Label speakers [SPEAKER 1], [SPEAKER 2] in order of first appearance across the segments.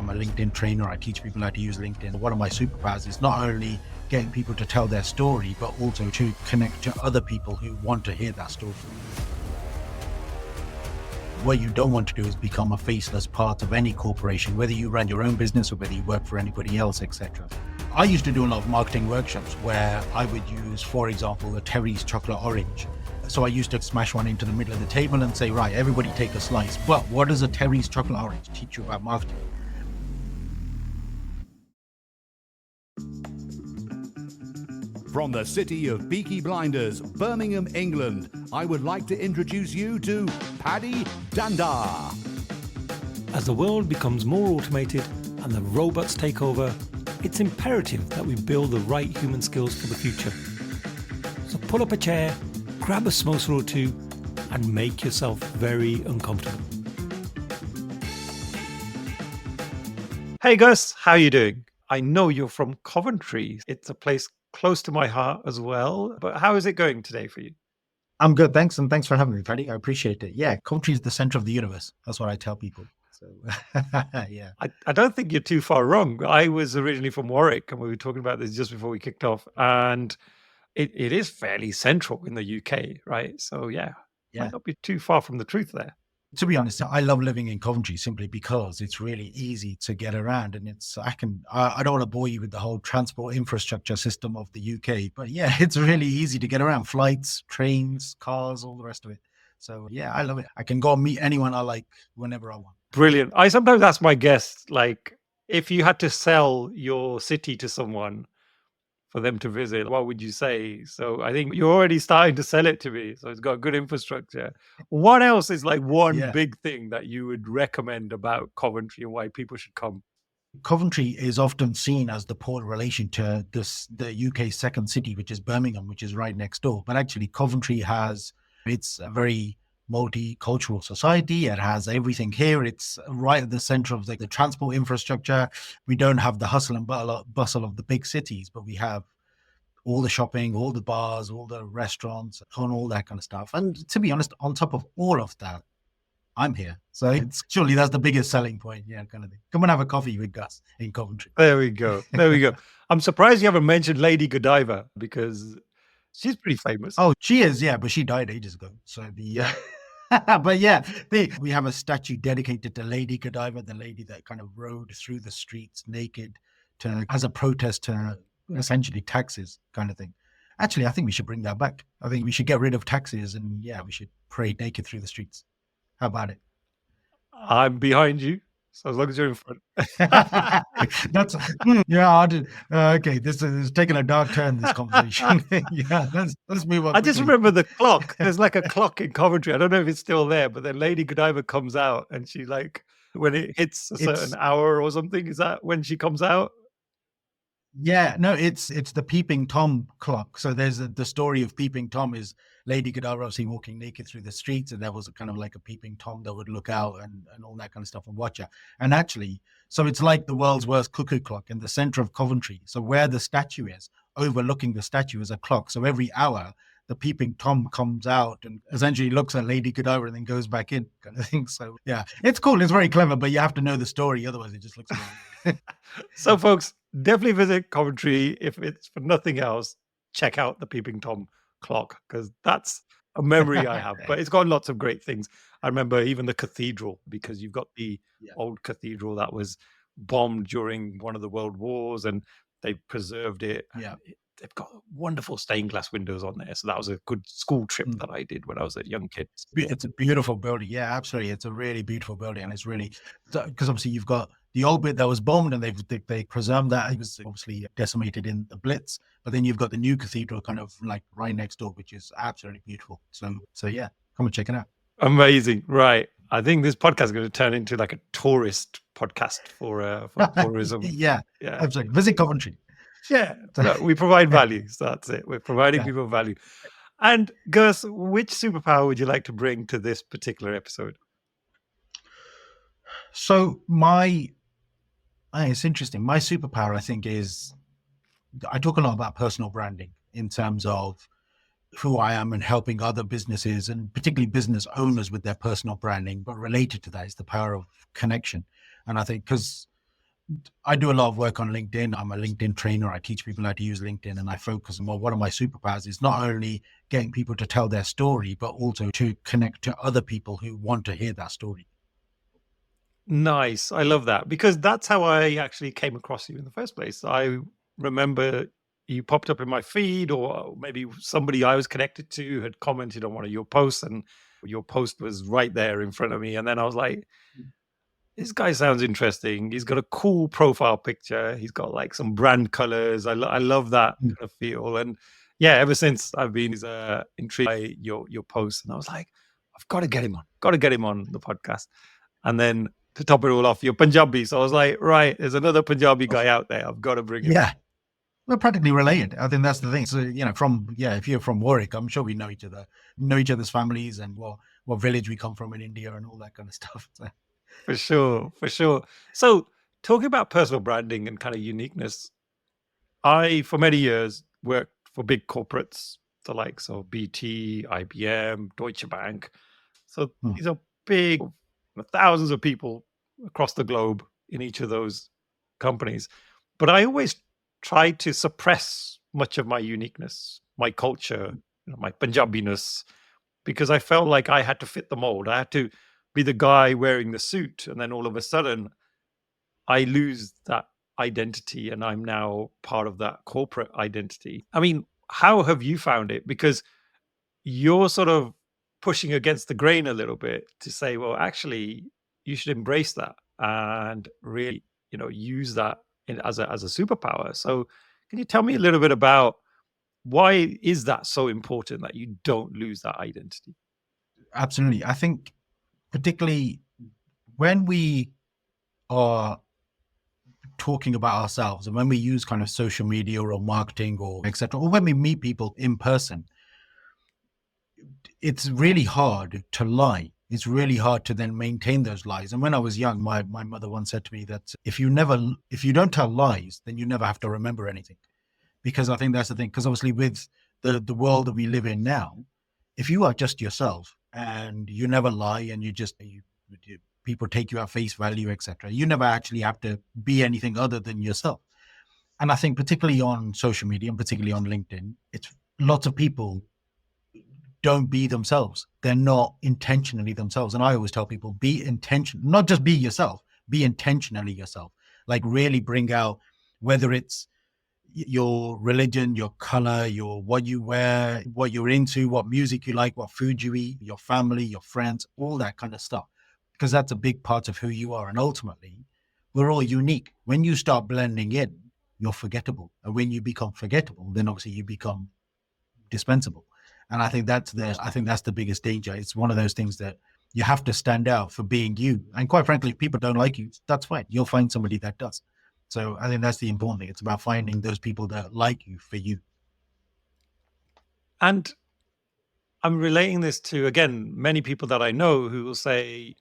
[SPEAKER 1] I'm a LinkedIn trainer. I teach people how to use LinkedIn. One of my superpowers is not only getting people to tell their story, but also to connect to other people who want to hear that story. What you don't want to do is become a faceless part of any corporation, whether you run your own business or whether you work for anybody else, etc. I used to do a lot of marketing workshops where I would use, for example, a Terry's chocolate orange. So I used to smash one into the middle of the table and say, right, everybody take a slice. But what does a Terry's chocolate orange teach you about marketing?
[SPEAKER 2] From the city of Peaky Blinders, Birmingham, England, I would like to introduce you to Paddy Dhanda.
[SPEAKER 3] As the world becomes more automated and the robots take over, it's imperative that we build the right human skills for the future. So pull up a chair, grab a samosa or two, and make yourself very uncomfortable. Hey Gus, how are you doing? I know you're from Coventry. It's a place close to my heart as well. But how is it going today for you?
[SPEAKER 1] I'm good, thanks. And thanks for having me, Paddy. I appreciate it. Yeah, Coventry is the center of the universe. That's what I tell people. So, yeah.
[SPEAKER 3] I don't think you're too far wrong. I was originally from Warwick and we were talking about this just before we kicked off. And it is fairly central in the UK, right? So yeah, might not be too far from the truth there.
[SPEAKER 1] To be honest, I love living in Coventry simply because it's really easy to get around, and I don't want to bore you with the whole transport infrastructure system of the UK, but yeah, it's really easy to get around. Flights, trains, cars, all the rest of it. So yeah, I love it. I can go and meet anyone I like whenever I want.
[SPEAKER 3] Brilliant. I sometimes ask my guests, like, if you had to sell your city to someone for them to visit, what would you say? So I think you're already starting to sell it to me. So it's got good infrastructure. What else is like one big thing that you would recommend about Coventry and why people should come?
[SPEAKER 1] Coventry is often seen as the poor relation to the UK's second city, which is Birmingham, which is right next door. But actually, Coventry it's a very multicultural society. It has everything here. It's right at the center of the transport infrastructure. We don't have the hustle and bustle of the big cities, but we have all the shopping, all the bars, all the restaurants, and all that kind of stuff. And to be honest, on top of all of that, I'm here. So surely that's the biggest selling point. Yeah, kind of thing. Come and have a coffee with Gus in Coventry.
[SPEAKER 3] There we go. There we go. I'm surprised you haven't mentioned Lady Godiva because she's pretty famous.
[SPEAKER 1] Oh, she is, yeah, but she died ages ago. So but yeah, we have a statue dedicated to Lady Godiva, the lady that kind of rode through the streets naked as a protest to essentially taxes kind of thing. Actually, I think we should bring that back. I think we should get rid of taxes and yeah, we should parade naked through the streets. How about it?
[SPEAKER 3] I'm behind you. So as long as you're in front.
[SPEAKER 1] That's yeah. Okay, this is taking a dark turn. This conversation. Yeah, let's move on.
[SPEAKER 3] I just remember the clock. There's like a clock in Coventry. I don't know if it's still there, but then Lady Godiva comes out, and she like when it hits a certain hour or something. Is that when she comes out?
[SPEAKER 1] Yeah, no, it's the Peeping Tom clock. So there's the story of Peeping Tom is Lady Godiva obviously walking naked through the streets, and there was a kind of like a peeping Tom that would look out and all that kind of stuff and watch her. And actually, so it's like the world's worst cuckoo clock in the center of Coventry. So where the statue is, overlooking the statue is a clock. So every hour, the Peeping Tom comes out and essentially looks at Lady Godiva and then goes back in, kind of thing. So yeah, it's cool. It's very clever, but you have to know the story. Otherwise, it just looks weird.
[SPEAKER 3] So folks, definitely visit Coventry. If it's for nothing else, check out the Peeping Tom clock because that's a memory I have. But it's got lots of great things. I remember even the cathedral because you've got the old cathedral that was bombed during one of the world wars and they preserved it.
[SPEAKER 1] Yeah.
[SPEAKER 3] They've got wonderful stained glass windows on there. So that was a good school trip that I did when I was a young kid.
[SPEAKER 1] It's a beautiful building. Yeah, absolutely. It's a really beautiful building. And it's really, because obviously you've got the old bit that was bombed and they preserved that. It was obviously decimated in the Blitz. But then you've got the new cathedral kind of like right next door, which is absolutely beautiful. So yeah, come and check it out.
[SPEAKER 3] Amazing. Right. I think this podcast is going to turn into like a tourist podcast for tourism.
[SPEAKER 1] Yeah, absolutely. Visit Coventry.
[SPEAKER 3] Yeah, no, we provide value. So that's it. We're providing people value. And Gus, which superpower would you like to bring to this particular episode?
[SPEAKER 1] So it's interesting. My superpower, I think, is I talk a lot about personal branding in terms of who I am and helping other businesses and particularly business owners with their personal branding. But related to that is the power of connection. And I think because I do a lot of work on LinkedIn. I'm a LinkedIn trainer. I teach people how to use LinkedIn, and I focus on, well, one of my superpowers is not only getting people to tell their story, but also to connect to other people who want to hear that story.
[SPEAKER 3] Nice. I love that because that's how I actually came across you in the first place. I remember you popped up in my feed, or maybe somebody I was connected to had commented on one of your posts, and your post was right there in front of me. And then I was like, this guy sounds interesting. He's got a cool profile picture. He's got like some brand colors. I love that
[SPEAKER 1] Mm.
[SPEAKER 3] kind of feel. And yeah, ever since I've been intrigued by your posts, and I was like, I've got to get him on. Got to get him on the podcast. And then to top it all off, you're Punjabi. So I was like, right, there's another Punjabi guy out there. I've got to bring him.
[SPEAKER 1] Yeah. We're practically related. I think that's the thing. So, if you're from Warwick, I'm sure we know each other's families and what village we come from in India and all that kind of stuff. So,
[SPEAKER 3] For sure, for sure. So talking about personal branding and kind of uniqueness, I, for many years, worked for big corporates, the likes of BT, IBM, Deutsche Bank. So
[SPEAKER 1] hmm.
[SPEAKER 3] these are big, thousands of people across the globe in each of those companies. But I always tried to suppress much of my uniqueness, my culture, my Punjabiness, because I felt like I had to fit the mold. I had to be the guy wearing the suit. And then all of a sudden, I lose that identity and I'm now part of that corporate identity. I mean, how have you found it? Because you're sort of pushing against the grain a little bit to say, well, actually, you should embrace that and really, use that as a superpower. So, can you tell me a little bit about why is that so important that you don't lose that identity?
[SPEAKER 1] Absolutely. I think particularly when we are talking about ourselves and when we use kind of social media or marketing or etc., or when we meet people in person, it's really hard to lie. It's really hard to then maintain those lies. And when I was young, my mother once said to me that if you don't tell lies, then you never have to remember anything. Because I think that's the thing. Because obviously with the world that we live in now, if you are just yourself and you never lie and people take you at face value, etc., you never actually have to be anything other than yourself. And I think particularly on social media and particularly on LinkedIn, it's lots of people don't be themselves. They're not intentionally themselves. And I always tell people, be intentional, not just be yourself, be intentionally yourself. Like really bring out, whether it's your religion, your color, what you wear, what you're into, what music you like, what food you eat, your family, your friends, all that kind of stuff. Because that's a big part of who you are. And ultimately, we're all unique. When you start blending in, you're forgettable. And when you become forgettable, then obviously you become dispensable. And I think that's the biggest danger. It's one of those things that you have to stand out for being you. And quite frankly, if people don't like you, that's fine. You'll find somebody that does. So I think that's the important thing. It's about finding those people that like you for you.
[SPEAKER 3] And I'm relating this to, again, many people that I know who will say,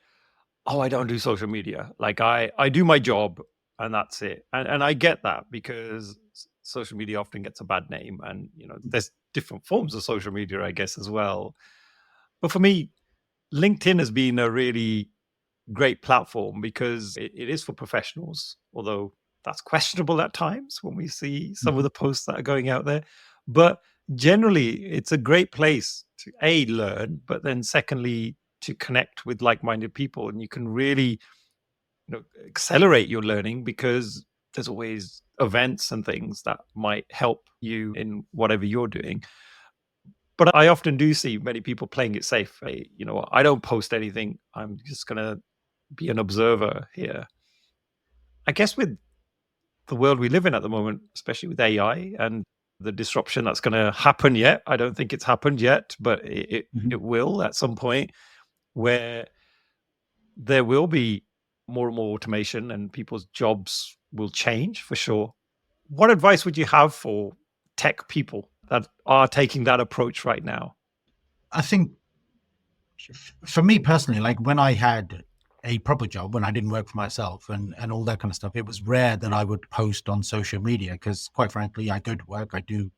[SPEAKER 3] oh, I don't do social media. Like I do my job and that's it. And I get that because social media often gets a bad name and, there's different forms of social media, I guess, as well. But for me, LinkedIn has been a really great platform because it is for professionals, although that's questionable at times when we see some of the posts that are going out there. But generally, it's a great place to learn, but then secondly, to connect with like-minded people. And you can really accelerate your learning because there's always events and things that might help you in whatever you're doing. But I often do see many people playing it safe. I don't post anything. I'm just going to be an observer here. I guess with the world we live in at the moment, especially with AI and the disruption that's going to happen yet, I don't think it's happened yet, but it will at some point, where there will be more and more automation and people's jobs will change for sure. What advice would you have for tech people that are taking that approach right now?
[SPEAKER 1] I think for me personally, like when I had a proper job, when I didn't work for myself and all that kind of stuff, it was rare that I would post on social media because quite frankly, I go to work, I do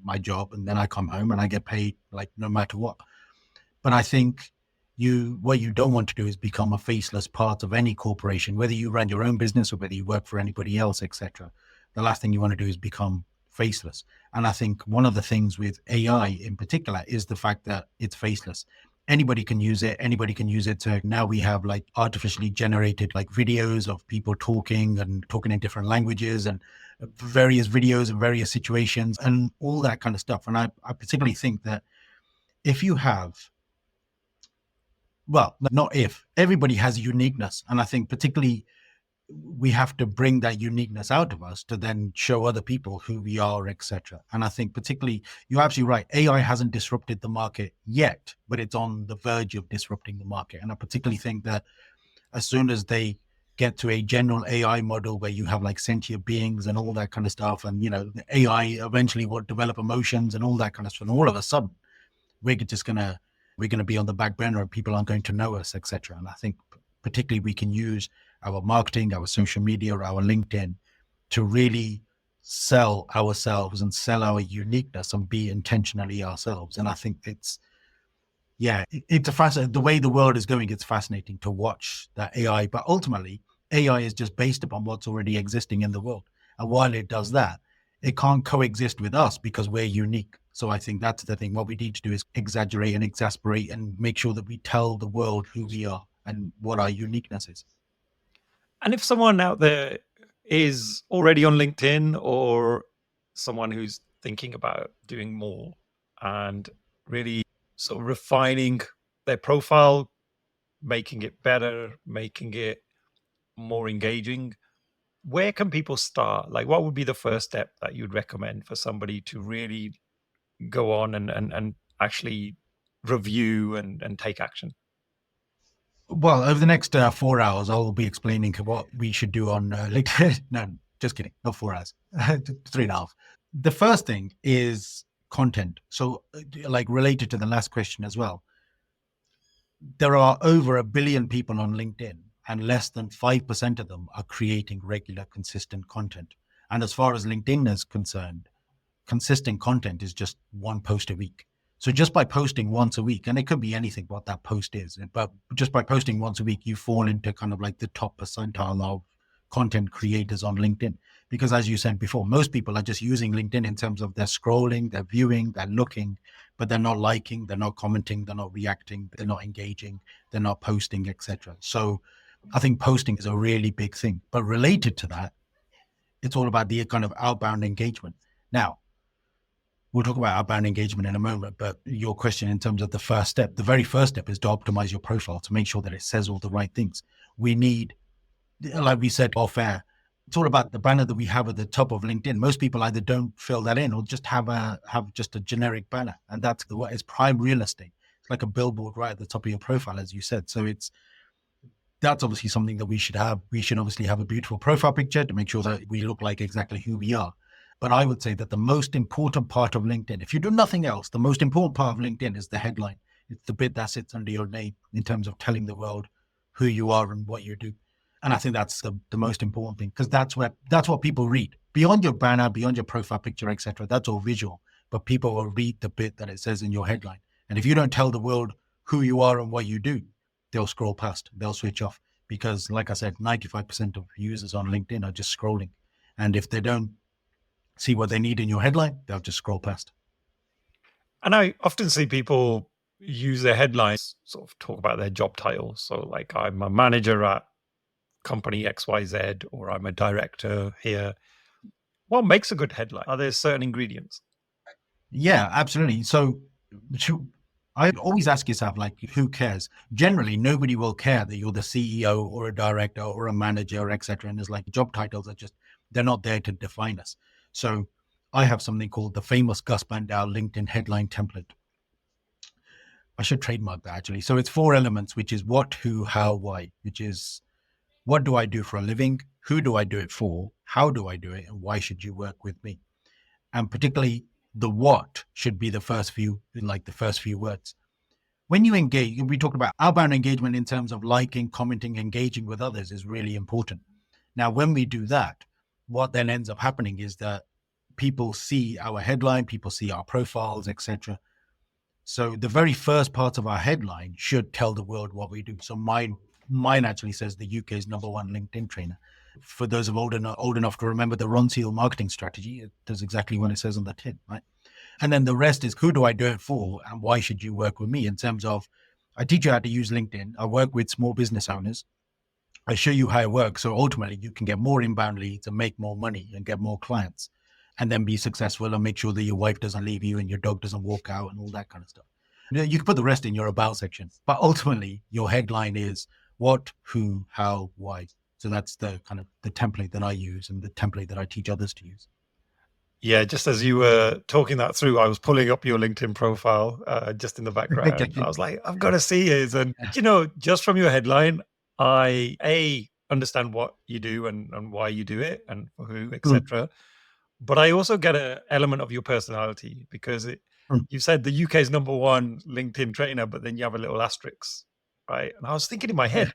[SPEAKER 1] my job, and then I come home and I get paid like no matter what. But I think, what you don't want to do is become a faceless part of any corporation, whether you run your own business or whether you work for anybody else, etc. The last thing you want to do is become faceless. And I think one of the things with AI in particular is the fact that it's faceless. Anybody can use it. Anybody can use it to, now we have like artificially generated like videos of people talking and talking in different languages and various videos and various situations and all that kind of stuff. And I particularly think that if you have, well, not if, everybody has uniqueness. And I think particularly we have to bring that uniqueness out of us to then show other people who we are, etc. And I think particularly, you're absolutely right, AI hasn't disrupted the market yet, but it's on the verge of disrupting the market. And I particularly think that as soon as they get to a general AI model where you have like sentient beings and all that kind of stuff, and, you know, the AI eventually will develop emotions and all that kind of stuff, and all of a sudden we're going to be on the back burner and people aren't going to know us, etc. And I think particularly we can use our marketing, our social media, or our LinkedIn to really sell ourselves and sell our uniqueness and be intentionally ourselves. And I think it's a fascinating, the way the world is going, it's fascinating to watch that AI, but ultimately AI is just based upon what's already existing in the world. And while it does that, it can't coexist with us because we're unique. So I think that's the thing. What we need to do is exaggerate and exasperate and make sure that we tell the world who we are and what our uniqueness is.
[SPEAKER 3] And if someone out there is already on LinkedIn or someone who's thinking about doing more and really sort of refining their profile, making it better, making it more engaging, where can people start? Like, what would be the first step that you'd recommend for somebody to really go on and actually review and take action?
[SPEAKER 1] Well, over the next 4 hours, I'll be explaining what we should do on LinkedIn. No, just kidding. Not 4 hours, 3.5. The first thing is content. So like related to the last question as well, there are over 1 billion people on LinkedIn and less than 5% of them are creating regular, consistent content. And as far as LinkedIn is concerned, consistent content is just one post a week. So just by posting once a week, and it could be anything what that post is, but just by posting once a week, you fall into kind of like the top percentile of content creators on LinkedIn. Because as you said before, most people are just using LinkedIn in terms of they're scrolling, they're viewing, they're looking, but they're not liking, they're not commenting, they're not reacting, they're not engaging, they're not posting, etc. So I think posting is a really big thing. But related to that, it's all about the kind of outbound engagement. Now, we'll talk about outbound engagement in a moment, but your question in terms of the first step, the very first step is to optimize your profile to make sure that it says all the right things. We need, like we said off air, it's all about the banner that we have at the top of LinkedIn. Most people either don't fill that in or just have just a generic banner. And that's it's prime real estate. It's like a billboard right at the top of your profile, as you said. So that's obviously something that we should have. We should obviously have a beautiful profile picture to make sure that we look like exactly who we are. But I would say that the most important part of LinkedIn, if you do nothing else, the most important part of LinkedIn is the headline. It's the bit that sits under your name in terms of telling the world who you are and what you do. And I think that's the most important thing, because that's what people read. Beyond your banner, beyond your profile picture, etc., that's all visual. But people will read the bit that it says in your headline. And if you don't tell the world who you are and what you do, they'll scroll past, they'll switch off. Because like I said, 95% of users on LinkedIn are just scrolling. And if they don't see what they need in your headline, they'll just scroll past.
[SPEAKER 3] And I often see people use their headlines, sort of talk about their job titles. So like, I'm a manager at company XYZ, or I'm a director here. What makes a good headline? Are there certain ingredients?
[SPEAKER 1] Yeah, absolutely. So I always ask yourself, like, who cares? Generally, nobody will care that you're the CEO or a director or a manager or etc. And it's like job titles are just, they're not there to define us. So I have something called the famous Gus Bandow LinkedIn headline template. I should trademark that actually. So it's 4 elements, which is what, who, how, why, which is what do I do for a living? Who do I do it for? How do I do it? And why should you work with me? And particularly the what should be the first few words. When you engage, we talked about outbound engagement in terms of liking, commenting, engaging with others is really important. Now, when we do that, what then ends up happening is that people see our headline, people see our profiles, etc. So the very first part of our headline should tell the world what we do. So mine actually says the UK's #1 LinkedIn trainer. For those of old enough to remember the Ron Seal marketing strategy, it does exactly what it says on the tin, right? And then the rest is, who do I do it for and why should you work with me? In terms of, I teach you how to use LinkedIn. I work with small business owners. I show you how it works. So ultimately you can get more inbound leads and make more money and get more clients and then be successful and make sure that your wife doesn't leave you and your dog doesn't walk out and all that kind of stuff. You can put the rest in your about section, but ultimately your headline is what, who, how, why. So that's the kind of the template that I use and the template that I teach others to use.
[SPEAKER 3] Yeah, just as you were talking that through, I was pulling up your LinkedIn profile just in the background. I was like, I've got to see his. And, just from your headline, I understand what you do and why you do it and for who, etc. But I also get an element of your personality because you said the UK's #1 LinkedIn trainer, but then you have a little asterisk, right? And I was thinking in my head,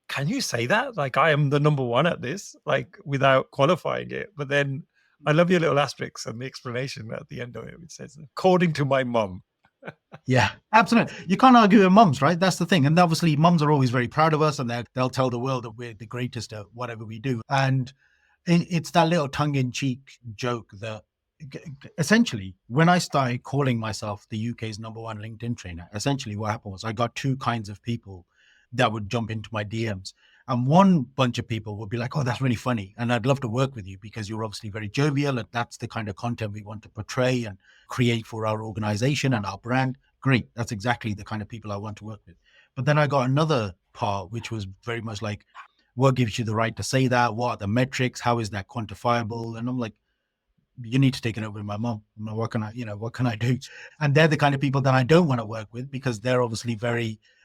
[SPEAKER 3] can you say that? Like, I am the #1 at this, like without qualifying it. But then I love your little asterisk and the explanation at the end of it, which says, according to my mum.
[SPEAKER 1] Yeah, absolutely. You can't argue with mums, right? That's the thing. And obviously mums are always very proud of us and they'll tell the world that we're the greatest at whatever we do. And it's that little tongue-in-cheek joke that essentially when I started calling myself the UK's #1 LinkedIn trainer, essentially what happened was I got two kinds of people that would jump into my DMs. And one bunch of people would be like, oh, that's really funny. And I'd love to work with you because you're obviously very jovial. And that's the kind of content we want to portray and create for our organization and our brand. Great. That's exactly the kind of people I want to work with. But then I got another part, which was very much like, what gives you the right to say that? What are the metrics? How is that quantifiable? And I'm like, you need to take it up with my mom. What can I do? And they're the kind of people that I don't want to work with because they're obviously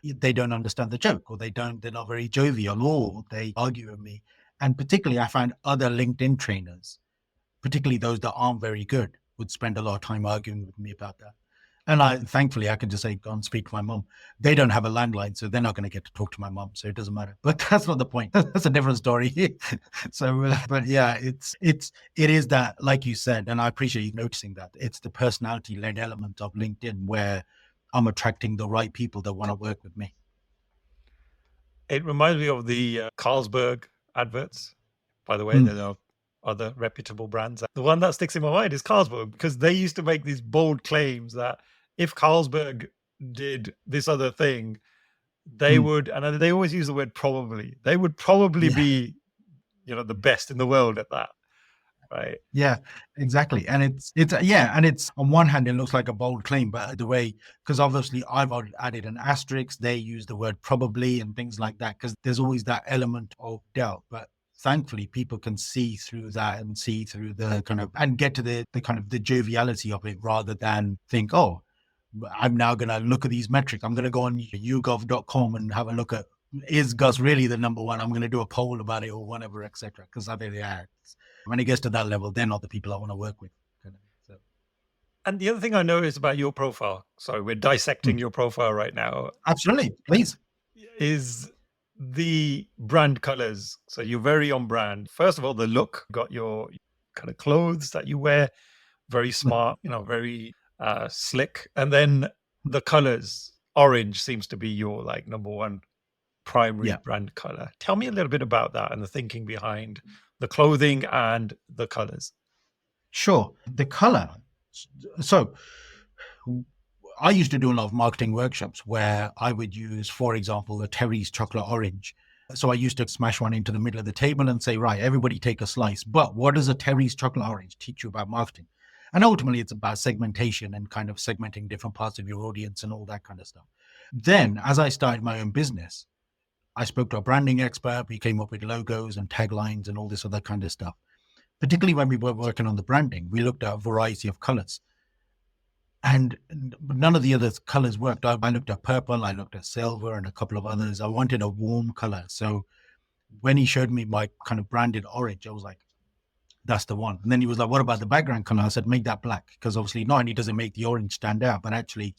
[SPEAKER 1] they don't understand the joke or they're not very jovial or they argue with me. And particularly I find other LinkedIn trainers, particularly those that aren't very good, would spend a lot of time arguing with me about that. And thankfully, I can just say, go and speak to my mom. They don't have a landline, so they're not going to get to talk to my mom. So it doesn't matter. But that's not the point. That's a different story. So, but yeah, it is that, like you said, and I appreciate you noticing that. It's the personality-led element of LinkedIn where I'm attracting the right people that want to work with me.
[SPEAKER 3] It reminds me of the Carlsberg adverts. By the way, there are other reputable brands. The one that sticks in my mind is Carlsberg because they used to make these bold claims that if Carlsberg did this other thing, they would, and they always use the word probably, they would probably be, the best in the world at that. Right.
[SPEAKER 1] Yeah, exactly. And it's on one hand, it looks like a bold claim, but the way, because obviously I've added an asterisk, they use the word probably and things like that, because there's always that element of doubt. But thankfully people can see through that and see through the kind of, and get to the kind of the joviality of it rather than think, oh, I'm now going to look at these metrics. I'm going to go on yougov.com and have a look at, is Gus really the #1? I'm going to do a poll about it or whatever, etc. Because I think when it gets to that level, they're not the people I want to work with. So.
[SPEAKER 3] And the other thing I noticed about your profile, sorry, we're dissecting your profile right now.
[SPEAKER 1] Absolutely, please.
[SPEAKER 3] Is the brand colors. So you're very on brand. First of all, the look, got your kind of clothes that you wear, very smart, very slick. And then the colors, orange seems to be your like #1 primary brand color. Tell me a little bit about that and the thinking behind the clothing and the colors.
[SPEAKER 1] Sure. The color. So I used to do a lot of marketing workshops where I would use, for example, a Terry's chocolate orange. So I used to smash one into the middle of the table and say, right, everybody take a slice. But what does a Terry's chocolate orange teach you about marketing? And ultimately, it's about segmentation and kind of segmenting different parts of your audience and all that kind of stuff. Then, as I started my own business, I spoke to a branding expert. We came up with logos and taglines and all this other kind of stuff. Particularly when we were working on the branding, we looked at a variety of colors. And none of the other colors worked. I looked at purple, I looked at silver and a couple of others. I wanted a warm color. So when he showed me my kind of branded orange, I was like, that's the one. And then he was like, what about the background color? I said, make that black. Because obviously not only does it make the orange stand out, but actually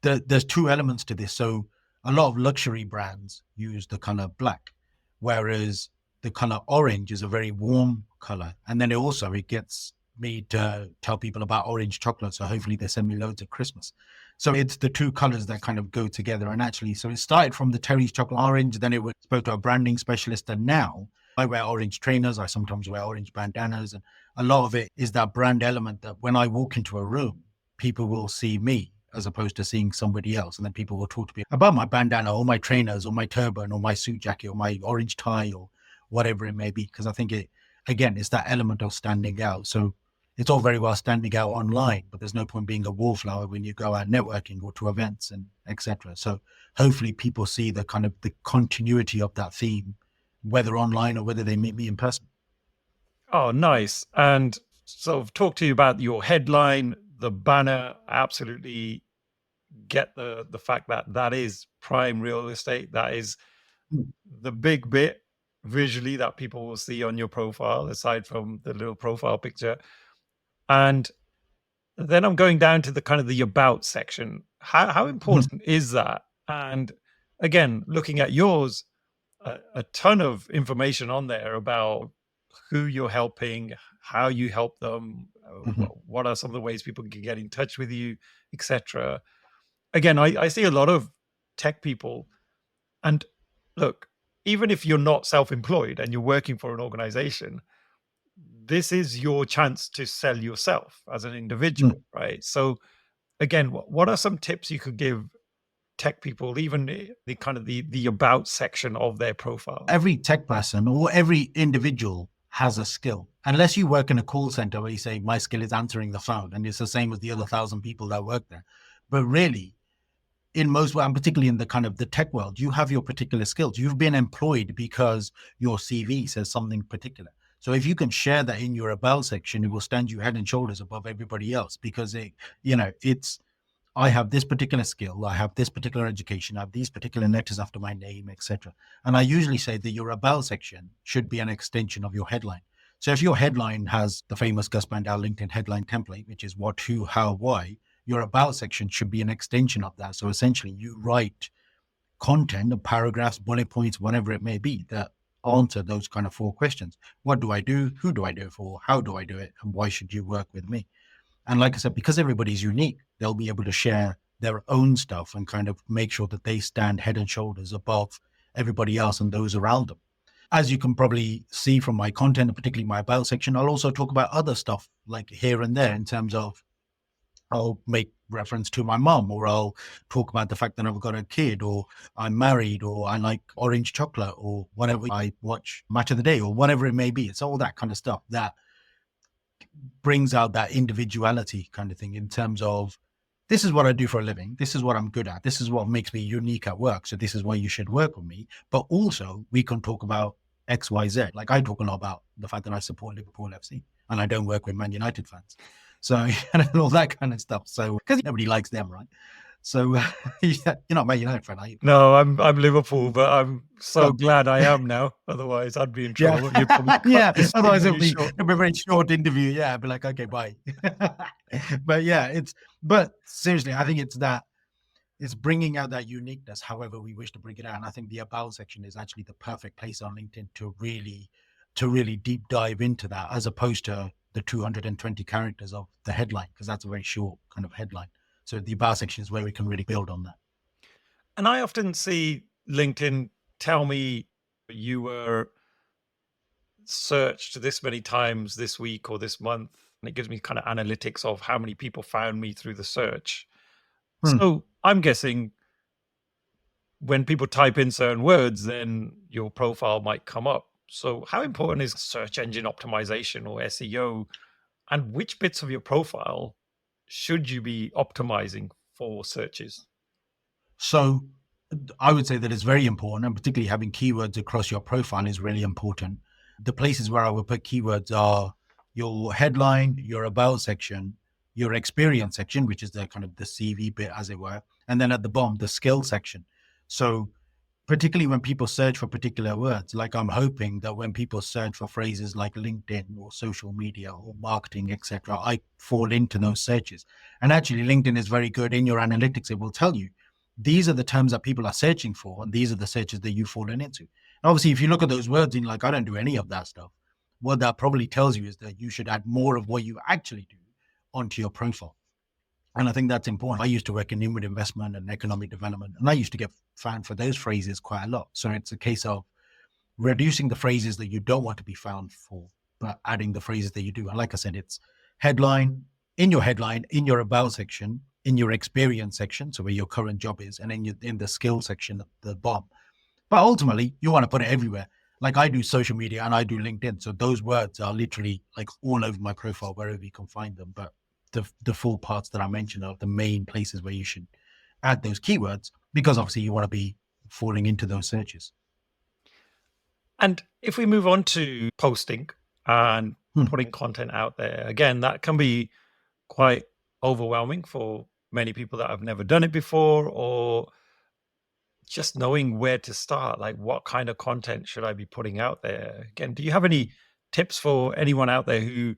[SPEAKER 1] there's two elements to this. So a lot of luxury brands use the color black, whereas the color orange is a very warm color. And then it gets me to tell people about orange chocolate. So hopefully they send me loads at Christmas. So it's the two colors that kind of go together. And actually, so it started from the Terry's chocolate orange, then it spoke to a branding specialist. And now I wear orange trainers. I sometimes wear orange bandanas. And a lot of it is that brand element that when I walk into a room, people will see me as opposed to seeing somebody else. And then people will talk to me about my bandana or my trainers or my turban or my suit jacket or my orange tie or whatever it may be. Because I think it's that element of standing out. So it's all very well standing out online, but there's no point being a wallflower when you go out networking or to events and etc. So hopefully people see the kind of the continuity of that theme, whether online or whether they meet me in person.
[SPEAKER 3] Oh, nice. And so I've talked to you about your headline, the banner. I absolutely get the fact that that is prime real estate. That is the big bit visually that people will see on your profile, aside from the little profile picture. And then I'm going down to the kind of the about section. How important is that? And again, looking at yours, a ton of information on there about who you're helping, how you help them, what are some of the ways people can get in touch with you, etc. Again, I see a lot of tech people, and look, even if you're not self-employed and you're working for an organization, this is your chance to sell yourself as an individual, right? So again, what are some tips you could give tech people, even the kind of the about section of their profile?
[SPEAKER 1] Every tech person or every individual has a skill. Unless you work in a call center where you say, my skill is answering the phone, and it's the same as the other 1,000 people that work there. But really, in most, and particularly in the kind of the tech world, you have your particular skills. You've been employed because your CV says something particular. So if you can share that in your about section, it will stand you head and shoulders above everybody else, because I have this particular skill, I have this particular education, I have these particular letters after my name, etc. And I usually say that your about section should be an extension of your headline. So if your headline has the famous Gus Bandal LinkedIn headline template, which is what, who, how, why, your about section should be an extension of that. So essentially you write content, paragraphs, bullet points, whatever it may be, that answer those kind of 4 questions. What do I do? Who do I do it for? How do I do it? And why should you work with me? And like I said, because everybody's unique, they'll be able to share their own stuff and kind of make sure that they stand head and shoulders above everybody else and those around them. As you can probably see from my content, particularly my about section, I'll also talk about other stuff like here and there in terms of I'll make reference to my mom, or I'll talk about the fact that I've got a kid, or I'm married, or I like orange chocolate, or whatever. I watch Match of the Day, or whatever it may be. It's all that kind of stuff that brings out that individuality kind of thing in terms of, this is what I do for a living. This is what I'm good at. This is what makes me unique at work. So this is why you should work with me. But also we can talk about X, Y, Z. Like I talk a lot about the fact that I support Liverpool FC and I don't work with Man United fans. So and all that kind of stuff. So because nobody likes them, right? So you're not Man United fan, are you?
[SPEAKER 3] No, I'm Liverpool, but I'm so glad I am now. Otherwise, I'd be in trouble.
[SPEAKER 1] Yeah, otherwise it'll be a very short interview. Yeah, I'd be like, okay, bye. But yeah, but seriously, I think it's bringing out that uniqueness, however we wish to bring it out. And I think the about section is actually the perfect place on LinkedIn to really deep dive into that, as opposed to the 220 characters of the headline, because that's a very short kind of headline. So the about section is where we can really build on that.
[SPEAKER 3] And I often see LinkedIn tell me you were searched this many times this week or this month, and it gives me kind of analytics of how many people found me through the search. So I'm guessing when people type in certain words, then your profile might come up. So how important is search engine optimization or SEO, and which bits of your profile should you be optimizing for searches?
[SPEAKER 1] So I would say that it's very important, and particularly having keywords across your profile is really important. The places where I would put keywords are your headline, your about section, your experience section, which is the kind of the CV bit, as it were, and then at the bottom, the skill section. So particularly when people search for particular words, like I'm hoping that when people search for phrases like LinkedIn or social media or marketing, etc., I fall into those searches. And actually, LinkedIn is very good in your analytics. It will tell you these are the terms that people are searching for, and these are the searches that you've fallen into. And obviously, if you look at those words and like, I don't do any of that stuff, what that probably tells you is that you should add more of what you actually do onto your profile. And I think that's important. I used to work in inward investment and economic development, and I used to get found for those phrases quite a lot. So it's a case of reducing the phrases that you don't want to be found for, but adding the phrases that you do. And like I said, it's headline, in your about section, in your experience section, so where your current job is, and in the skill section at the bottom. But ultimately, you want to put it everywhere. Like I do social media and I do LinkedIn. So those words are literally like all over my profile, wherever you can find them. But the full parts that I mentioned are the main places where you should add those keywords, because obviously you want to be falling into those searches.
[SPEAKER 3] And if we move on to posting and putting content out there, again, that can be quite overwhelming for many people that have never done it before, or just knowing where to start. Like, what kind of content should I be putting out there? Again, do you have any tips for anyone out there who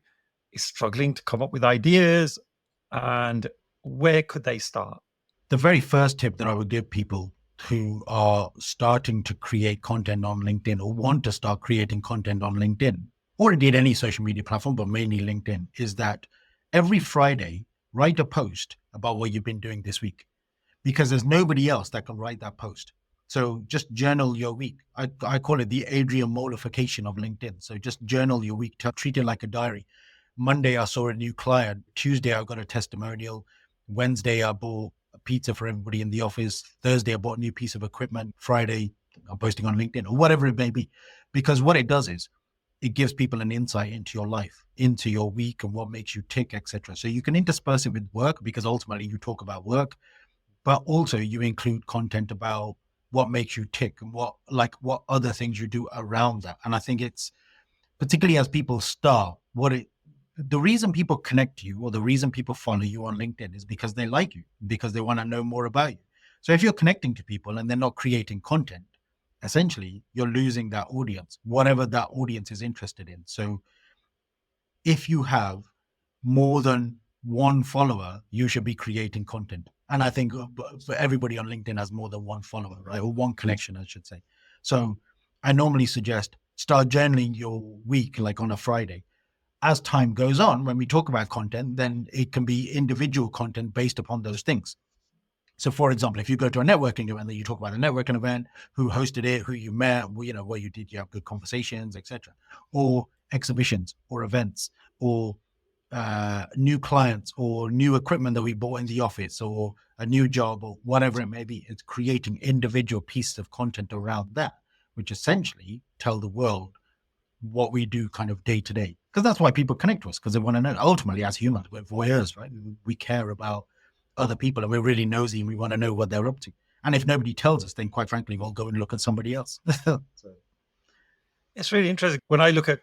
[SPEAKER 3] is struggling to come up with ideas, and where could they start?
[SPEAKER 1] The very first tip that I would give people who are starting to create content on LinkedIn, or want to start creating content on LinkedIn, or indeed any social media platform, but mainly LinkedIn, is that every Friday, write a post about what you've been doing this week, because there's nobody else that can write that post. So just journal your week. I call it the Adrian Molification of LinkedIn. So just journal your week, treat it like a diary. Monday, I saw a new client. Tuesday, I got a testimonial. Wednesday, I bought a pizza for everybody in the office. Thursday, I bought a new piece of equipment. Friday, I'm posting on LinkedIn, or whatever it may be. Because what it does is it gives people an insight into your life, into your week, and what makes you tick, etc. So you can intersperse it with work, because ultimately you talk about work, but also you include content about what makes you tick and what other things you do around that. And I think it's particularly as people start, the reason people connect to you, or the reason people follow you on LinkedIn, is because they like you, because they want to know more about you. So if you're connecting to people and they're not creating content, essentially you're losing that audience, whatever that audience is interested in. So if you have more than one follower, you should be creating content. And I think for everybody on LinkedIn has more than one follower, right? Or one connection, I should say. So I normally suggest start journaling your week, like on a Friday. As time goes on, when we talk about content, then it can be individual content based upon those things. So for example, if you go to a networking event, then you talk about a networking event, who hosted it, who you met, what you did, you have good conversations, etc. Or exhibitions or events, or new clients, or new equipment that we bought in the office, or a new job, or whatever it may be. It's creating individual pieces of content around that, which essentially tell the world what we do kind of day to day. Because that's why people connect to us, because they want to know. Ultimately, as humans, we're voyeurs, right? We care about other people, and we're really nosy, and we want to know what they're up to. And if nobody tells us, then quite frankly, we'll go and look at somebody else. So.
[SPEAKER 3] It's really interesting. When I look at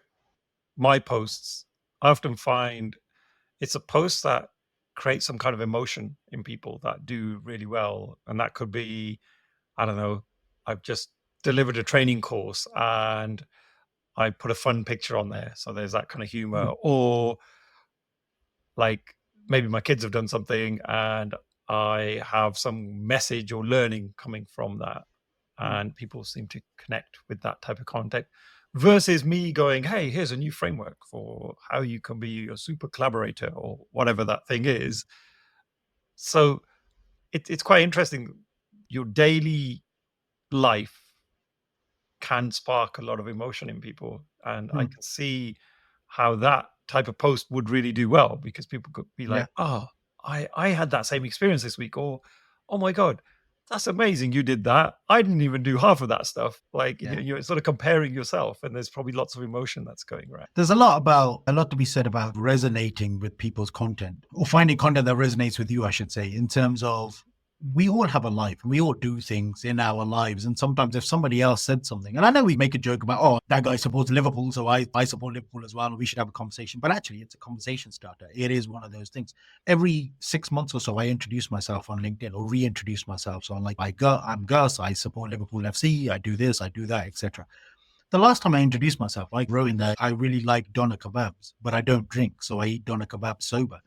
[SPEAKER 3] my posts, I often find it's a post that creates some kind of emotion in people that do really well. And that could be, I don't know, I've just delivered a training course and I put a fun picture on there. So there's that kind of humor. Or like maybe my kids have done something and I have some message or learning coming from that. And people seem to connect with that type of content, versus me going, hey, here's a new framework for how you can be a super collaborator, or whatever that thing is. So it's quite interesting. Your daily life can spark a lot of emotion in people. And I can see how that type of post would really do well, because people could be like, I had that same experience this week, or, oh my God, that's amazing, you did that. I didn't even do half of that stuff. Like, you're sort of comparing yourself, and there's probably lots of emotion that's going around.
[SPEAKER 1] There's a lot to be said about resonating with people's content, or finding content that resonates with you, I should say, in terms of, we all have a life, and we all do things in our lives. And sometimes if somebody else said something, and I know we make a joke about, oh, that guy supports Liverpool, so I support Liverpool as well, and we should have a conversation. But actually, it's a conversation starter. It is one of those things. Every 6 months or so, I introduce myself on LinkedIn, or reintroduce myself. So I'm like, I'm Gus, I support Liverpool FC, I do this, I do that, etc. The last time I introduced myself, I wrote in there, I really like doner kebabs, but I don't drink, so I eat doner kebabs sober.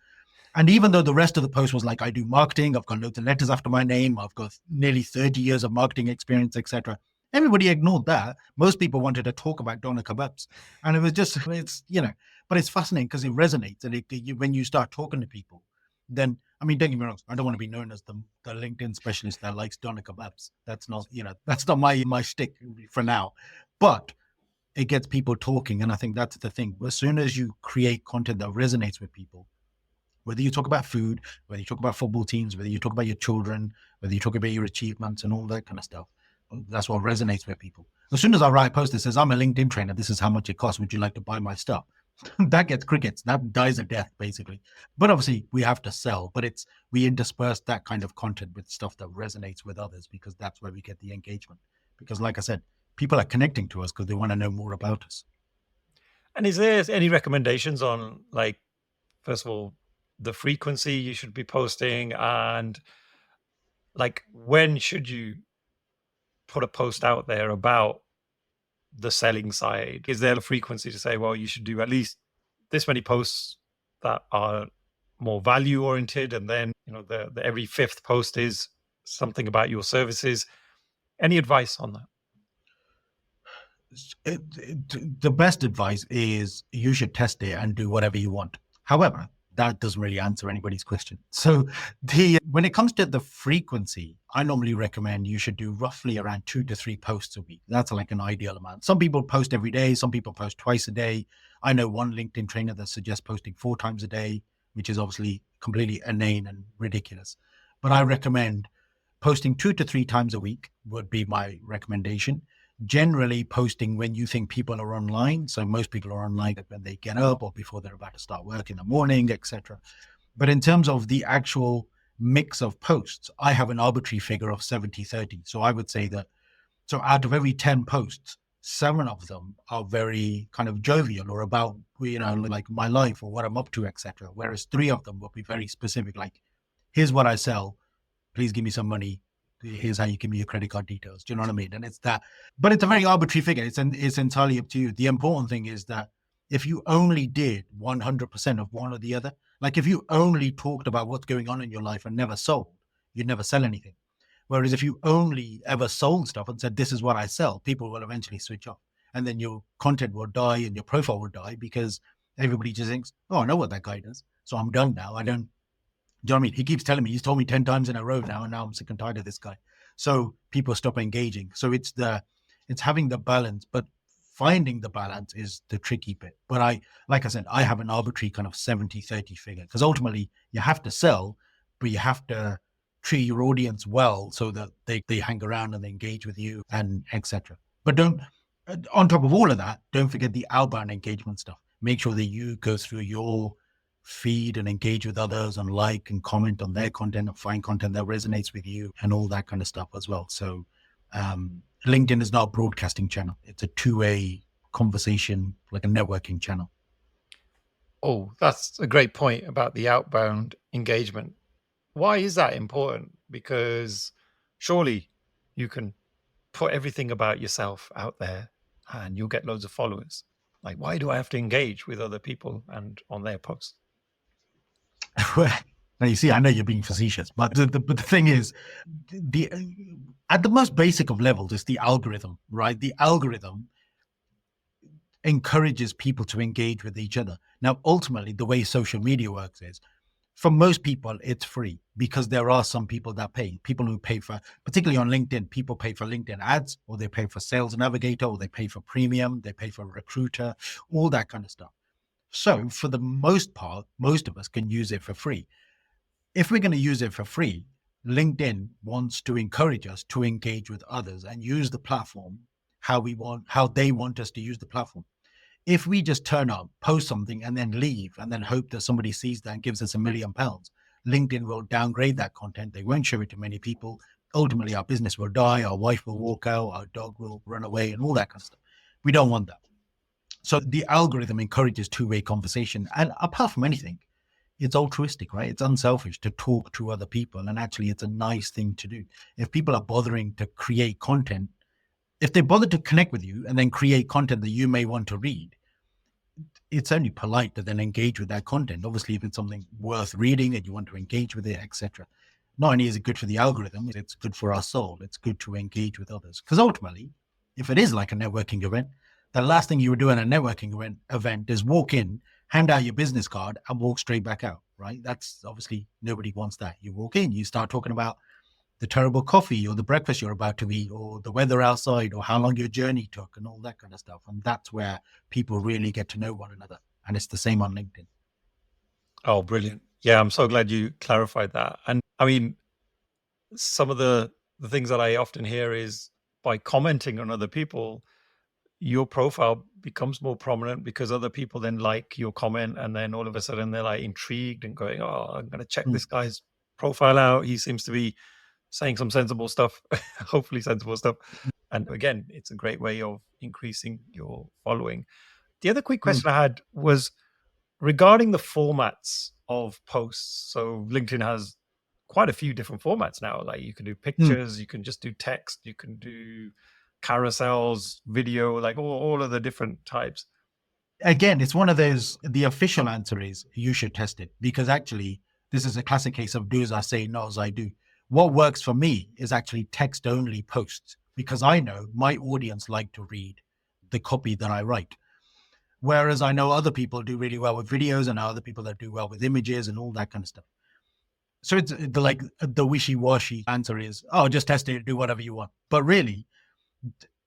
[SPEAKER 1] And even though the rest of the post was like, I do marketing, I've got loads of letters after my name, I've got nearly 30 years of marketing experience, etc., Everybody ignored that. Most people wanted to talk about doner kebabs. And it was just, but it's fascinating because it resonates. And when you start talking to people, then, I mean, don't get me wrong, I don't want to be known as the LinkedIn specialist that likes doner kebabs. That's not, that's not my shtick for now. But it gets people talking. And I think that's the thing. As soon as you create content that resonates with people, whether you talk about food, whether you talk about football teams, whether you talk about your children, whether you talk about your achievements and all that kind of stuff, that's what resonates with people. As soon as I write a post that says, I'm a LinkedIn trainer, this is how much it costs, would you like to buy my stuff? That gets crickets. That dies a death, basically. But obviously, we have to sell. But we intersperse that kind of content with stuff that resonates with others, because that's where we get the engagement. Because like I said, people are connecting to us because they want to know more about us.
[SPEAKER 3] And is there any recommendations on, like, first of all, the frequency you should be posting, and like, when should you put a post out there about the selling side? Is there a frequency to say, well, you should do at least this many posts that are more value oriented, and then the every fifth post is something about your services? Any advice on that?
[SPEAKER 1] The best advice is you should test it and do whatever you want. However, that doesn't really answer anybody's question. So when it comes to the frequency, I normally recommend you should do roughly around 2 to 3 posts a week. That's like an ideal amount. Some people post every day. Some people post twice a day. I know one LinkedIn trainer that suggests posting 4 times a day, which is obviously completely inane and ridiculous. But I recommend posting 2 to 3 times a week would be my recommendation. Generally posting when you think people are online. So most people are online when they get up or before they're about to start work in the morning, etc. But in terms of the actual mix of posts, I have an arbitrary figure of 70-30. So I would say that, so out of every 10 posts, 7 of them are very kind of jovial or about, like my life or what I'm up to, etc. Whereas 3 of them will be very specific, like, here's what I sell, please give me some money. Here's how you give me your credit card details. Do you know what I mean? And it's that, but it's a very arbitrary figure. It's entirely up to you. The important thing is that if you only did 100% of one or the other, like if you only talked about what's going on in your life and never sold, you'd never sell anything. Whereas if you only ever sold stuff and said, this is what I sell, people will eventually switch off. And then your content will die and your profile will die because everybody just thinks, oh, I know what that guy does. So I'm done now. I don't. Do you know what I mean? He keeps telling me, he's told me 10 times in a row now, and now I'm sick and tired of this guy. So people stop engaging. So it's having the balance, but finding the balance is the tricky bit. But like I said, I have an arbitrary kind of 70-30 figure, because ultimately you have to sell, but you have to treat your audience well so that they hang around and they engage with you and etc. But on top of all of that, don't forget the outbound engagement stuff. Make sure that you go through your feed and engage with others and like and comment on their content and find content that resonates with you and all that kind of stuff as well. So LinkedIn is not a broadcasting channel. It's a two-way conversation, like a networking channel.
[SPEAKER 3] Oh, that's a great point about the outbound engagement. Why is that important? Because surely you can put everything about yourself out there and you'll get loads of followers. Like, why do I have to engage with other people and on their posts?
[SPEAKER 1] Now, you see, I know you're being facetious, but the thing is, at the most basic of levels is the algorithm, right? The algorithm encourages people to engage with each other. Now, ultimately, the way social media works is, for most people, it's free, because there are some people that pay. People who pay for, particularly on LinkedIn, people pay for LinkedIn ads, or they pay for Sales Navigator, or they pay for Premium, they pay for Recruiter, all that kind of stuff. So for the most part, most of us can use it for free. If we're going to use it for free, LinkedIn wants to encourage us to engage with others and use the platform how they want us to use the platform. If we just turn up, post something, and then leave, and then hope that somebody sees that and gives us £1 million, LinkedIn will downgrade that content. They won't show it to many people. Ultimately, our business will die, our wife will walk out, our dog will run away, and all that kind of stuff. We don't want that. So the algorithm encourages two-way conversation. And apart from anything, it's altruistic, right? It's unselfish to talk to other people. And actually, it's a nice thing to do. If people are bothering to create content, if they bother to connect with you and then create content that you may want to read, it's only polite to then engage with that content. Obviously, if it's something worth reading and you want to engage with it, etc. Not only is it good for the algorithm, it's good for our soul. It's good to engage with others. Because ultimately, if it is like a networking event, the last thing you would do in a networking event is walk in, hand out your business card, and walk straight back out, right? That's obviously, nobody wants that. You walk in, you start talking about the terrible coffee or the breakfast you're about to eat or the weather outside or how long your journey took and all that kind of stuff. And that's where people really get to know one another. And it's the same on LinkedIn.
[SPEAKER 3] Oh, brilliant. Yeah, I'm so glad you clarified that. And I mean, some of the things that I often hear is by commenting on other people, your profile becomes more prominent because other people then like your comment, and then all of a sudden they're like intrigued and going, "Oh, I'm going to check this guy's profile out. He seems to be saying some sensible stuff, hopefully sensible stuff." And again, it's a great way of increasing your following. The other quick question I had was regarding the formats of posts. So LinkedIn has quite a few different formats now. Like you can do pictures, you can just do text, you can do carousels, video, like all of the different types.
[SPEAKER 1] Again, it's one of those, the official answer is you should test it, because actually this is a classic case of do as I say, not as I do. What works for me is actually text only posts, because I know my audience like to read the copy that I write. Whereas I know other people do really well with videos and other people that do well with images and all that kind of stuff. So it's the wishy-washy answer is, oh, just test it, do whatever you want. But really,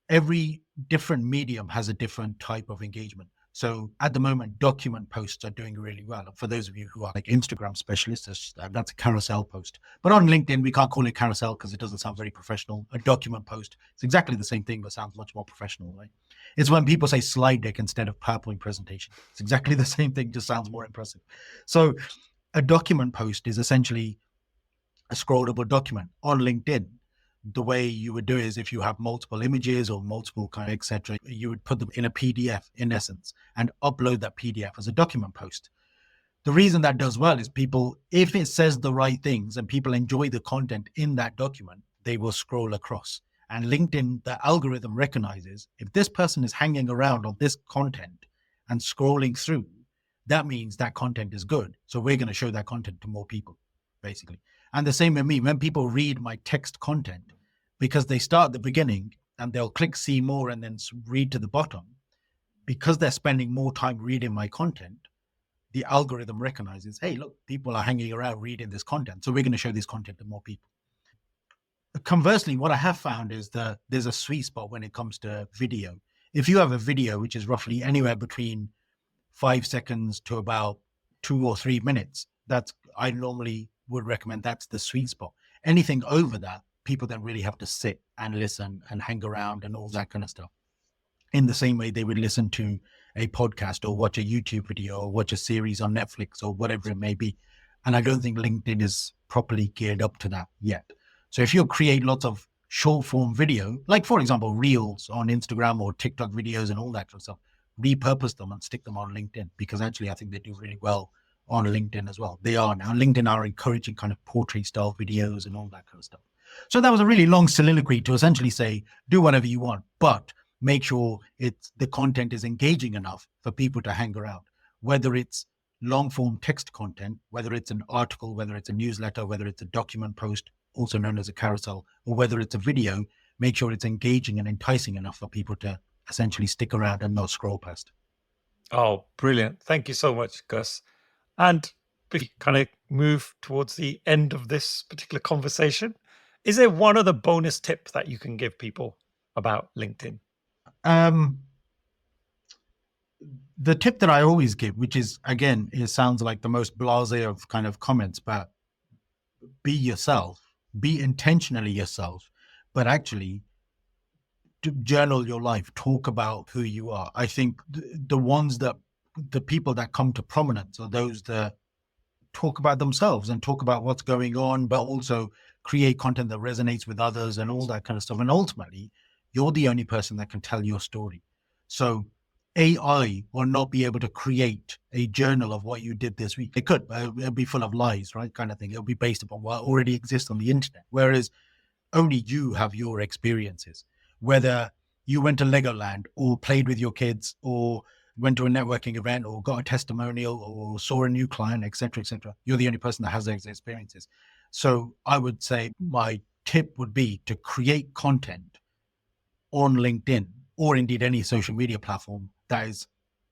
[SPEAKER 1] every different medium has a different type of engagement. So at the moment, document posts are doing really well. For those of you who are like Instagram specialists, that's a carousel post. But on LinkedIn, we can't call it carousel because it doesn't sound very professional. A document post, it's exactly the same thing, but sounds much more professional, right? It's when people say slide deck instead of PowerPoint presentation. It's exactly the same thing, just sounds more impressive. So a document post is essentially a scrollable document on LinkedIn. The way you would do it is if you have multiple images or multiple kind of etc., you would put them in a PDF in essence and upload that PDF as a document post. The reason that does well is people, if it says the right things and people enjoy the content in that document, they will scroll across. And LinkedIn, the algorithm recognizes if this person is hanging around on this content and scrolling through, that means that content is good. So we're going to show that content to more people, basically. And the same with me, when people read my text content, because they start at the beginning and they'll click see more and then read to the bottom, because they're spending more time reading my content, the algorithm recognizes, hey, look, people are hanging around reading this content. So we're going to show this content to more people. Conversely, what I have found is that there's a sweet spot when it comes to video. If you have a video, which is roughly anywhere between 5 seconds to about 2 or 3 minutes, I normally would recommend that's the sweet spot. Anything over that, people then really have to sit and listen and hang around and all that kind of stuff. In the same way they would listen to a podcast or watch a YouTube video or watch a series on Netflix or whatever it may be. And I don't think LinkedIn is properly geared up to that yet. So if you create lots of short form video, like for example, reels on Instagram or TikTok videos and all that kind of stuff, repurpose them and stick them on LinkedIn, because actually I think they do really well on LinkedIn as well. They are now. LinkedIn are encouraging kind of portrait style videos and all that kind of stuff. So that was a really long soliloquy to essentially say, do whatever you want, but make sure the content is engaging enough for people to hang around, whether it's long form text content, whether it's an article, whether it's a newsletter, whether it's a document post, also known as a carousel, or whether it's a video. Make sure it's engaging and enticing enough for people to essentially stick around and not scroll past.
[SPEAKER 3] Oh, brilliant. Thank you so much, Gus. And if we kind of move towards the end of this particular conversation, is there one other bonus tip that you can give people about LinkedIn?
[SPEAKER 1] The tip that I always give, which is, again, it sounds like the most blasé of kind of comments, but be yourself, be intentionally yourself, but actually journal your life, talk about who you are. I think the people that come to prominence are those that talk about themselves and talk about what's going on, but also create content that resonates with others and all that kind of stuff. And ultimately, you're the only person that can tell your story. So AI will not be able to create a journal of what you did this week. It could, but it'll be full of lies, right? Kind of thing. It'll be based upon what already exists on the internet. Whereas only you have your experiences, whether you went to Legoland or played with your kids or went to a networking event or got a testimonial or saw a new client, et cetera, et cetera. You're the only person that has those experiences. So I would say my tip would be to create content on LinkedIn or indeed any social media platform that is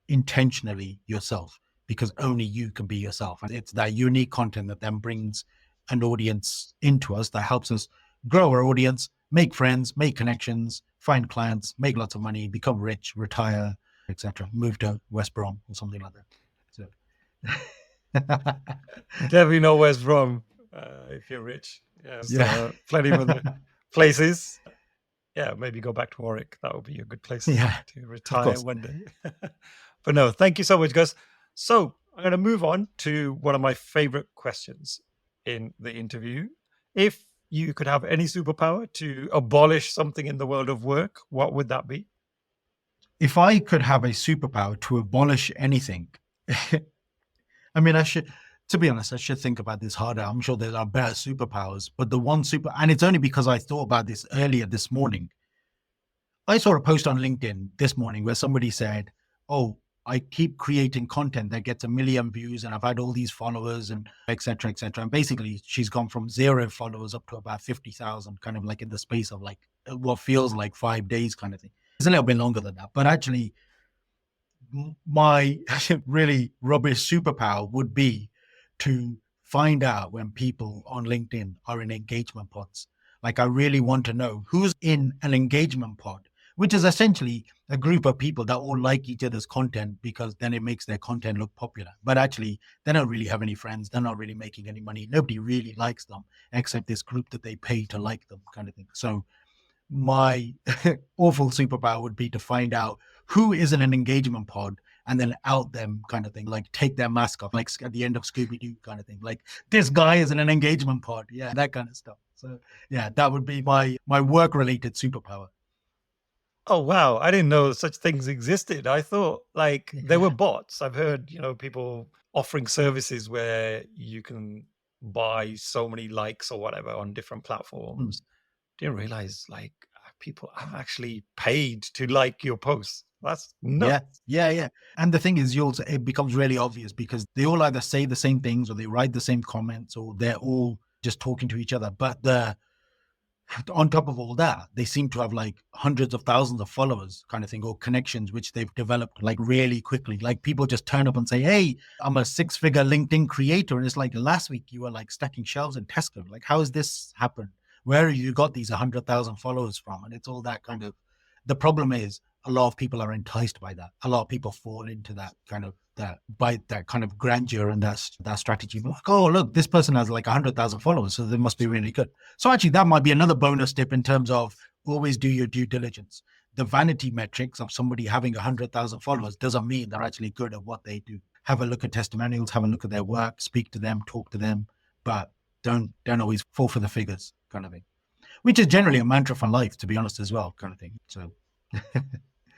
[SPEAKER 1] intentionally yourself, because only you can be yourself. And it's that unique content that then brings an audience into us that helps us grow our audience, make friends, make connections, find clients, make lots of money, become rich, retire, etc. Move to West Brom or something like that. So
[SPEAKER 3] Definitely know West Brom if you're rich. Yeah, plenty of other places. Yeah, maybe go back to Warwick. That would be a good place
[SPEAKER 1] Yeah,
[SPEAKER 3] to retire one day. But no, thank you so much, Gus. So I'm going to move on to one of my favorite questions in the interview. If you could have any superpower to abolish something in the world of work, what would that be?
[SPEAKER 1] If I could have a superpower to abolish anything, I mean, to be honest, I should think about this harder. I'm sure there are better superpowers, but the one and it's only because I thought about this earlier this morning. I saw a post on LinkedIn this morning where somebody said, "Oh, I keep creating content that gets 1 million views and I've had all these followers and et cetera, et cetera." And basically she's gone from 0 followers up to about 50,000, kind of like in the space of like what feels like 5 days kind of thing. It's a little bit longer than that, but actually my really rubbish superpower would be to find out when people on LinkedIn are in engagement pods. Like, I really want to know who's in an engagement pod, which is essentially a group of people that all like each other's content, because then it makes their content look popular. But actually, they don't really have any friends. They're not really making any money. Nobody really likes them except this group that they pay to like them, kind of thing. So my awful superpower would be to find out who is in an engagement pod and then out them, kind of thing, like take their mask off, like at the end of Scooby-Doo kind of thing, like this guy is in an engagement pod. Yeah, that kind of stuff. So yeah, that would be my work-related superpower.
[SPEAKER 3] Oh, wow. I didn't know such things existed. I thought like there were bots. I've heard, people offering services where you can buy so many likes or whatever on different platforms. Didn't realize like people are actually paid to like your posts. That's nuts.
[SPEAKER 1] Yeah. And the thing is, it becomes really obvious because they all either say the same things or they write the same comments or they're all just talking to each other. But on top of all that, they seem to have like hundreds of thousands of followers, kind of thing, or connections, which they've developed like really quickly. Like, people just turn up and say, "Hey, I'm a 6-figure LinkedIn creator." And it's like, last week you were like stacking shelves in Tesco. Like, how has this happened? Where have you got these 100,000 followers from? And it's all that kind of, the problem is a lot of people are enticed by that. A lot of people fall into that kind of, by that kind of grandeur and that strategy. Like, oh, look, this person has like 100,000 followers, so they must be really good. So actually that might be another bonus tip in terms of always do your due diligence. The vanity metrics of somebody having 100,000 followers doesn't mean they're actually good at what they do. Have a look at testimonials, have a look at their work, speak to them, talk to them, but don't always fall for the figures, kind of thing, which is generally a mantra for life, to be honest, as well, kind of thing. So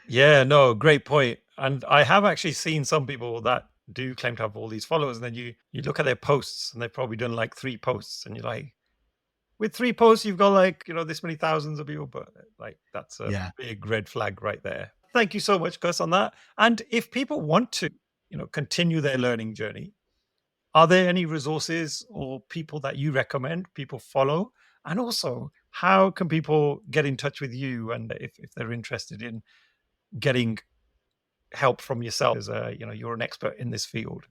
[SPEAKER 3] Yeah, no, great point. And I have actually seen some people that do claim to have all these followers, and then you look at their posts and they've probably done like 3 posts, and you're like, with 3 posts you've got like this many thousands of people, but like that's a big red flag right there. Thank you so much, Gus, on that. And if people want to continue their learning journey, are there any resources or people that you recommend people follow? And also, how can people get in touch with you, and if they're interested in getting help from yourself, as you're an expert in this field?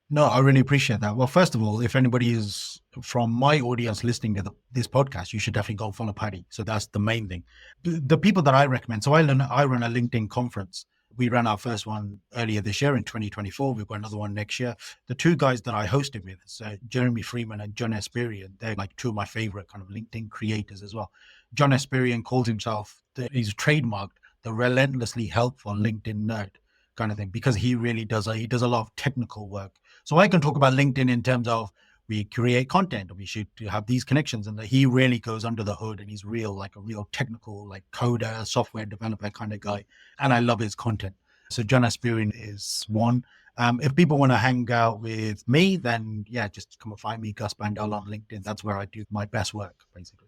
[SPEAKER 1] No, I really appreciate that. Well, first of all, if anybody is from my audience listening to this podcast, you should definitely go follow Paddy. So that's the main thing. The people that I recommend, so I run a LinkedIn conference. We ran our first one earlier this year in 2024. We've got another one next year. The 2 guys that I hosted with, so Jeremy Freeman and John Esperian, they're like 2 of my favorite kind of LinkedIn creators as well. John Esperian calls himself, he's trademarked the relentlessly helpful LinkedIn nerd, kind of thing, because he really does a lot of technical work. So I can talk about LinkedIn in terms of we create content, we should have these connections, and he really goes under the hood and he's like a real technical, like coder, software developer kind of guy. And I love his content. So John Aspirin is one. If people want to hang out with me, then just come and find me, Gus Bandel, on LinkedIn. That's where I do my best work, basically.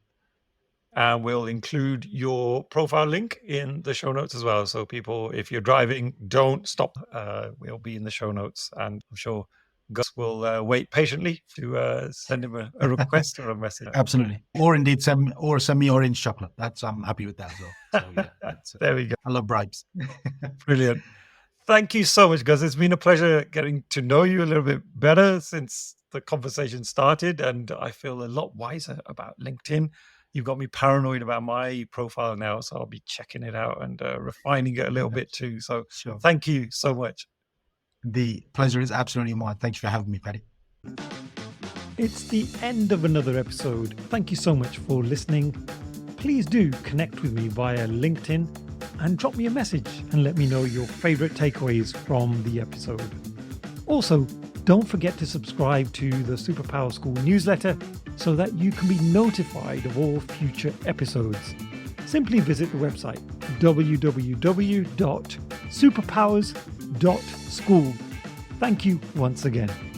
[SPEAKER 3] And we'll include your profile link in the show notes as well. So people, if you're driving, don't stop. We'll be in the show notes, and I'm sure Gus will wait patiently to send him a request or a message.
[SPEAKER 1] Absolutely. Or indeed send me orange chocolate. I'm happy with that as well. So yeah,
[SPEAKER 3] there we go.
[SPEAKER 1] I love bribes.
[SPEAKER 3] Brilliant. Thank you so much, Gus. It's been a pleasure getting to know you a little bit better since the conversation started, and I feel a lot wiser about LinkedIn. You've got me paranoid about my profile now, so I'll be checking it out and refining it a little bit too. So
[SPEAKER 1] Sure.
[SPEAKER 3] Thank you so much.
[SPEAKER 1] The pleasure is absolutely mine. Thank you for having me, Paddy.
[SPEAKER 3] It's the end of another episode. Thank you so much for listening. Please do connect with me via LinkedIn and drop me a message and let me know your favorite takeaways from the episode. Also, don't forget to subscribe to the Superpower School newsletter so that you can be notified of all future episodes. Simply visit the website www.superpowers.school. Thank you once again.